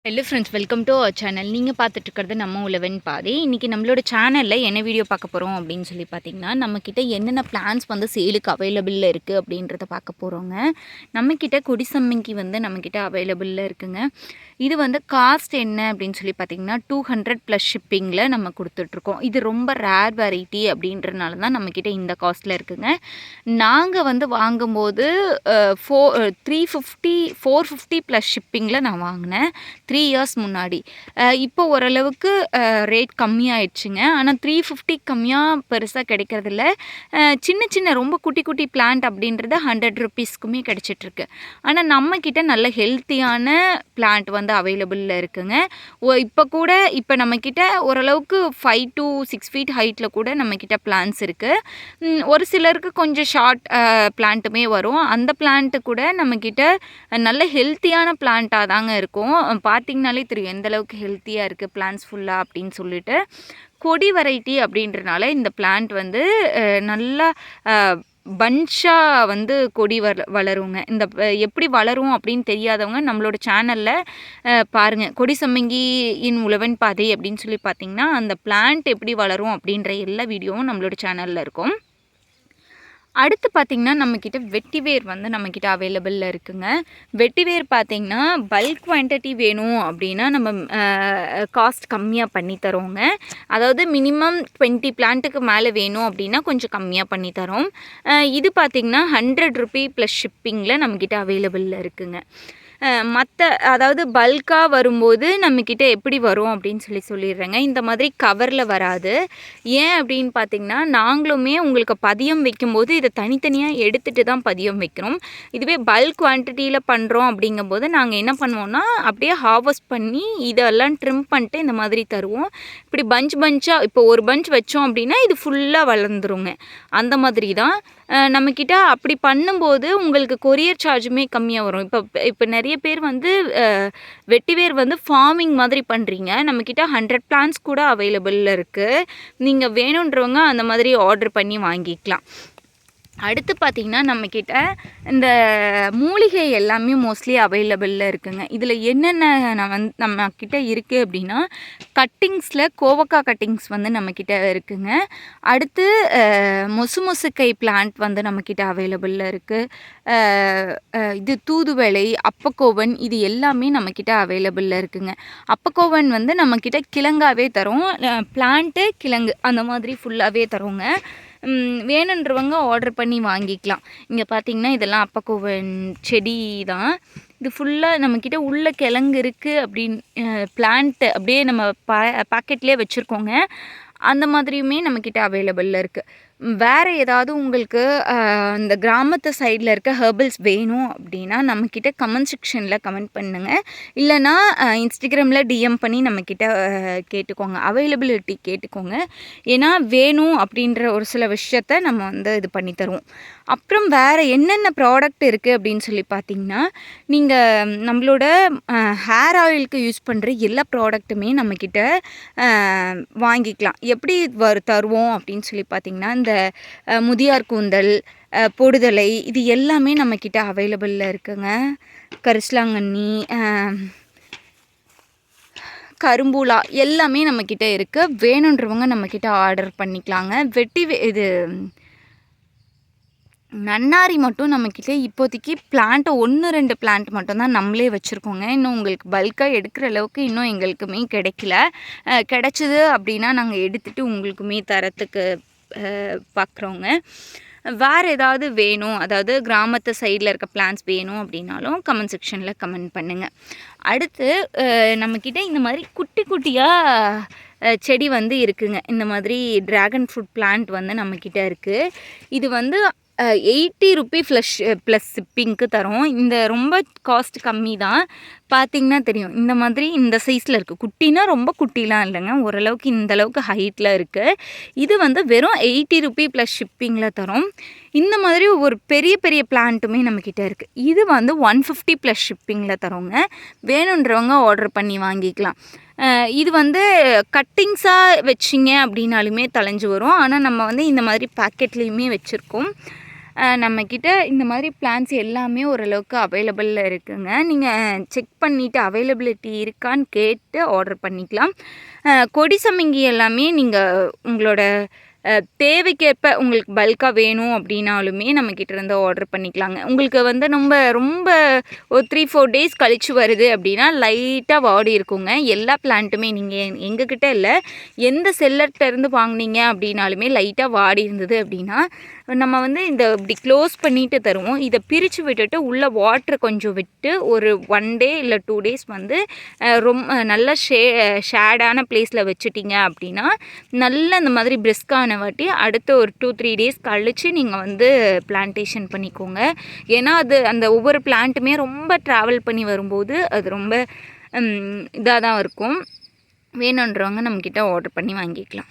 Hello friends, welcome to our channel. நீங்கள் பார்த்துட்டு இருக்கிறது நம்ம உழவன் பாதை. இன்றைக்கி நம்மளோட சேனலில் என்ன வீடியோ பார்க்க போகிறோம் அப்படின்னு சொல்லி பார்த்தீங்கன்னா, நம்மக்கிட்ட என்னென்ன பிளான்ஸ் வந்து சேலுக்கு அவைலபிளில் இருக்குது அப்படின்றத பார்க்க போகிறோங்க. நம்மக்கிட்ட கொடிசம்மங்கி வந்து நம்மக்கிட்ட அவைலபிளில் இருக்குங்க. இது வந்து காஸ்ட் என்ன அப்படின்னு சொல்லி பார்த்தீங்கன்னா 200 ப்ளஸ் ஷிப்பிங்கில் நம்ம கொடுத்துட்ருக்கோம். இது ரொம்ப ரேர் வெரைட்டி அப்படின்றனால தான் நம்மக்கிட்ட இந்த காஸ்ட்டில் இருக்குங்க. நாங்கள் வந்து வாங்கும்போது 450 ப்ளஸ் ஷிப்பிங்கில் நான் வாங்கினேன் 3 இயர்ஸ் முன்னாடி. இப்போ ஓரளவுக்கு ரேட் கம்மியாயிடுச்சுங்க. ஆனால் 350 கம்மியாக பெருசாக கிடைக்கிறதில்ல. சின்ன சின்ன ரொம்ப குட்டி குட்டி பிளான்ட் அப்படின்றது 100 ருபீஸ்க்குமே கிடைச்சிட்ருக்கு. ஆனால் நம்மக்கிட்ட நல்ல ஹெல்த்தியான பிளான்ட் வந்து அவைலபிளில் இருக்குங்க. இப்போ நம்மக்கிட்ட ஓரளவுக்கு 5 to 6 ஃபீட் ஹைட்டில் கூட நம்மக்கிட்ட பிளான்ட்ஸ் இருக்குது. ஒரு சிலருக்கு கொஞ்சம் ஷார்ட் பிளான்ட்டுமே வரும். அந்த பிளான்ட்டு கூட நம்மக்கிட்ட நல்ல ஹெல்த்தியான பிளான்ட்டாக தாங்க இருக்கும். பார்த்திங்கனாலே தெரியும் எந்தளவுக்கு ஹெல்த்தியாக இருக்குது பிளான்ட்ஸ் ஃபுல்லாக அப்படின்னு சொல்லிட்டு. கொடி வெரைட்டி அப்படின்றனால இந்த பிளான்ட் வந்து நல்லா பன்ச்சாக வந்து கொடி வளருங்க. இந்த எப்படி வளரும் அப்படின்னு தெரியாதவங்க நம்மளோட சேனலில் பாருங்கள். கொடி சம்மங்கியின் உழவன் பாதை அப்படின்னு சொல்லி பார்த்தீங்கன்னா அந்த பிளான்ட் எப்படி வளரும் அப்படின்ற எல்லா வீடியோவும் நம்மளோட சேனலில் இருக்கும். அடுத்து பார்த்திங்கன்னா நம்மக்கிட்ட வெட்டிவேர் வந்து நம்மக்கிட்ட அவைலபிளில் இருக்குங்க. வெட்டிவேர் பார்த்திங்கன்னா பல்க் குவான்டிட்டி வேணும் அப்படின்னா நம்ம காஸ்ட் கம்மியாக பண்ணி தரோங்க. அதாவது மினிமம் 20 பிளான்ட்டுக்கு மேலே வேணும் அப்படின்னா கொஞ்சம் கம்மியாக பண்ணி தரோம். இது பார்த்திங்கன்னா 100 ருபீ ப்ளஸ் ஷிப்பிங்கில் நம்மக்கிட்ட அவைலபிளில் இருக்குங்க. அதாவது பல்காக வரும்போது நம்மக்கிட்ட எப்படி வரும் அப்படின்னு சொல்லிடுறேங்க. இந்த மாதிரி கவரில் வராது. ஏன் அப்படின்னு பார்த்திங்கன்னா நாங்களுமே உங்களுக்கு பதியம் வைக்கும்போது இதை தனித்தனியாக எடுத்துகிட்டு தான் பதியம் வைக்கிறோம். இதுவே பல்க் குவான்டிட்டியில் பண்ணுறோம் அப்படிங்கும்போது நாங்கள் என்ன பண்ணுவோம்னா அப்படியே ஹார்வெஸ்ட் பண்ணி இதெல்லாம் ட்ரிம் பண்ணிட்டு இந்த மாதிரி தருவோம். இப்படி பஞ்சாக இப்போ ஒரு பஞ்ச் வச்சோம் அப்படின்னா இது ஃபுல்லாக வளர்ந்துருங்க. அந்த மாதிரி தான் நம்மக்கிட்ட அப்படி பண்ணும்போது உங்களுக்கு கொரியர் சார்ஜுமே கம்மியாக வரும். இப்போ நிறைய பேர் வந்து வெட்டிவேர் வந்து ஃபார்மிங் மாதிரி பண்ணுறீங்க. நம்மக்கிட்ட 100 பிளான்ஸ் கூட அவைலபிளில் இருக்குது. நீங்கள் வேணுன்றவங்க அந்த மாதிரி ஆர்டர் பண்ணி வாங்கிக்கலாம். அடுத்து பார்த்திங்கன்னா நம்மக்கிட்ட இந்த மூலிகை எல்லாமே மோஸ்ட்லி அவைலபிளில் இருக்குங்க. இதில் என்னென்ன நம்மக்கிட்ட இருக்குது அப்படின்னா கட்டிங்ஸில் கோவக்காய் கட்டிங்ஸ் வந்து நம்மக்கிட்ட இருக்குங்க. அடுத்து மொசுக்கை பிளான்ட் வந்து நம்மக்கிட்ட அவைலபிளில் இருக்குது. இது தூதுவளை, அப்பக்கோவன் இது எல்லாமே நம்மக்கிட்ட அவைலபிளில் இருக்குங்க. அப்பக்கோவன் வந்து நம்மக்கிட்ட கிழங்காகவே தரும். பிளான்ட்டு கிழங்கு அந்த மாதிரி ஃபுல்லாகவே தருவோங்க. வேணுன்றவங்க ஆர்டர் பண்ணி வாங்கிக்கலாம். இங்கே பார்த்திங்கன்னா இதெல்லாம் அப்பக்கோவன் செடி தான். இது ஃபுல்லாக நம்மக்கிட்ட உள்ள கிழங்கு இருக்குது அப்படின்னு பிளான்ட்டு அப்படியே நம்ம பாக்கெட்லேயே வச்சுருக்கோங்க. அந்த மாதிரியுமே நம்மக்கிட்ட அவைலபிளில் இருக்குது. வேறு ஏதாவது உங்களுக்கு இந்த கிராமத்து சைடில் இருக்க ஹெர்பல்ஸ் வேணும் அப்படின்னா நம்மக்கிட்ட கமெண்ட் செக்ஷனில் கமெண்ட் பண்ணுங்கள். இல்லைனா இன்ஸ்டாகிராமில் டிஎம் பண்ணி நம்மக்கிட்ட கேட்டுக்கோங்க, அவைலபிலிட்டி கேட்டுக்கோங்க. ஏன்னா வேணும் அப்படின்ற ஒரு சில விஷயத்த நம்ம வந்து இது பண்ணி தருவோம். அப்புறம் வேறு என்னென்ன ப்ராடக்ட் இருக்குது அப்படின்னு சொல்லி பார்த்திங்கன்னா நீங்கள் நம்மளோட ஹேர் ஆயிலுக்கு யூஸ் பண்ணுற எல்லா ப்ராடக்ட்டுமே நம்மக்கிட்ட வாங்கிக்கலாம். எப்படி தருவோம் அப்படின்னு சொல்லி பார்த்திங்கன்னா இந்த முதியார் கூந்தல், பொடுதலை இது எல்லாமே நம்மக்கிட்ட அவைலபிளில் இருக்குங்க. கரிசலாங்கண்ணி, கரும்பூலா எல்லாமே நம்மக்கிட்ட இருக்குது. வேணுன்றவங்க நம்மக்கிட்ட ஆர்டர் பண்ணிக்கலாங்க. இது நன்னாரி மட்டும் நம்மக்கிட்ட இப்போதைக்கு பிளான்ட்டு 1-2 பிளான்ட் மட்டும்தான் நம்மளே வச்சுருக்கோங்க. இன்னும் உங்களுக்கு பல்காக எடுக்கிற அளவுக்கு இன்னும் எங்களுக்குமே கிடைக்கல. கிடச்சிது அப்படின்னா நாங்கள் எடுத்துகிட்டு உங்களுக்குமே தரத்துக்கு பார்க்குறோங்க. வேறு ஏதாவது வேணும், அதாவது கிராமத்து சைடில் இருக்க பிளான்ஸ் வேணும் அப்படின்னாலும் கமெண்ட் செக்ஷனில் கமெண்ட் பண்ணுங்கள். அடுத்து நம்மக்கிட்ட இந்த மாதிரி குட்டி குட்டியாக செடி வந்து இருக்குங்க. இந்த மாதிரி ட்ராகன் ஃப்ரூட் பிளான்ட் வந்து நம்மக்கிட்ட இருக்குது. இது வந்து 80 ருபீ ப்ளஸ் ஷிப்பிங்க்கு தரோம். இந்த ரொம்ப காஸ்ட் கம்மி தான். பார்த்திங்கன்னா தெரியும் இந்த மாதிரி இந்த சைஸில் இருக்குது. குட்டினா ரொம்ப குட்டிலாம் இல்லைங்க, ஓரளவுக்கு இந்தளவுக்கு ஹைட்டில் இருக்குது. இது வந்து வெறும் 80 ருபீ ப்ளஸ் ஷிப்பிங்கில் தரோம். இந்த மாதிரி ஒரு பெரிய பெரிய பிளான்ட்டுமே நம்மக்கிட்ட இருக்குது. இது வந்து 150 ப்ளஸ் ஷிப்பிங்கில் தரோங்க. வேணுன்றவங்க ஆர்டர் பண்ணி வாங்கிக்கலாம். இது வந்து கட்டிங்ஸாக வச்சிங்க அப்படின்னாலுமே தளைஞ்சு வரும். ஆனால் நம்ம வந்து இந்த மாதிரி பேக்கெட்லேயுமே வச்சுருக்கோம். நம்மக்கிட்ட இந்த மாதிரி பிளான்ஸ் எல்லாமே ஓரளவுக்கு அவைலபிளில் இருக்குங்க. நீங்கள் செக் பண்ணிவிட்டு அவைலபிலிட்டி இருக்கான்னு கேட்டு ஆர்டர் பண்ணிக்கலாம். கொடி சம்மங்கி எல்லாமே நீங்கள் உங்களோட தேவைக்கேற்ப உங்களுக்கு பல்காக வேணும் அப்படின்னாலுமே நம்மக்கிட்ட இருந்து ஆர்டர் பண்ணிக்கலாங்க. உங்களுக்கு வந்து ரொம்ப ஒரு 3-4 டேஸ் கழித்து வருது அப்படின்னா லைட்டாக வாடி இருக்குங்க. எல்லா பிளான்ட்டுமே நீங்கள் எங்ககிட்ட இல்லை, எந்த செல்லர்கிட்ட இருந்து வாங்கினீங்க அப்படின்னாலுமே லைட்டாக வாடி இருந்தது அப்படின்னா நம்ம வந்து இந்த இப்படி க்ளோஸ் பண்ணிட்டு தருவோம். இதை பிரித்து விட்டுட்டு உள்ளே வாட்ரு கொஞ்சம் விட்டு ஒரு 1 டே இல்லை 2 டேஸ் வந்து ரொம்ப நல்ல ஷேடான பிளேஸில் வச்சுட்டிங்க அப்படின்னா நல்ல இந்த மாதிரி பிரிஸ்கான வாட்டி அடுத்த ஒரு 2-3 டேஸ் கழித்து நீங்கள் வந்து பிளான்டேஷன் பண்ணிக்கோங்க. ஏன்னா அது அந்த ஒவ்வொரு பிளான்ட்டுமே ரொம்ப ட்ராவல் பண்ணி வரும்போது அது ரொம்ப இதாக தான் இருக்கும். வேணுன்றவங்க நம்மக்கிட்ட ஆர்டர் பண்ணி வாங்கிக்கலாம்.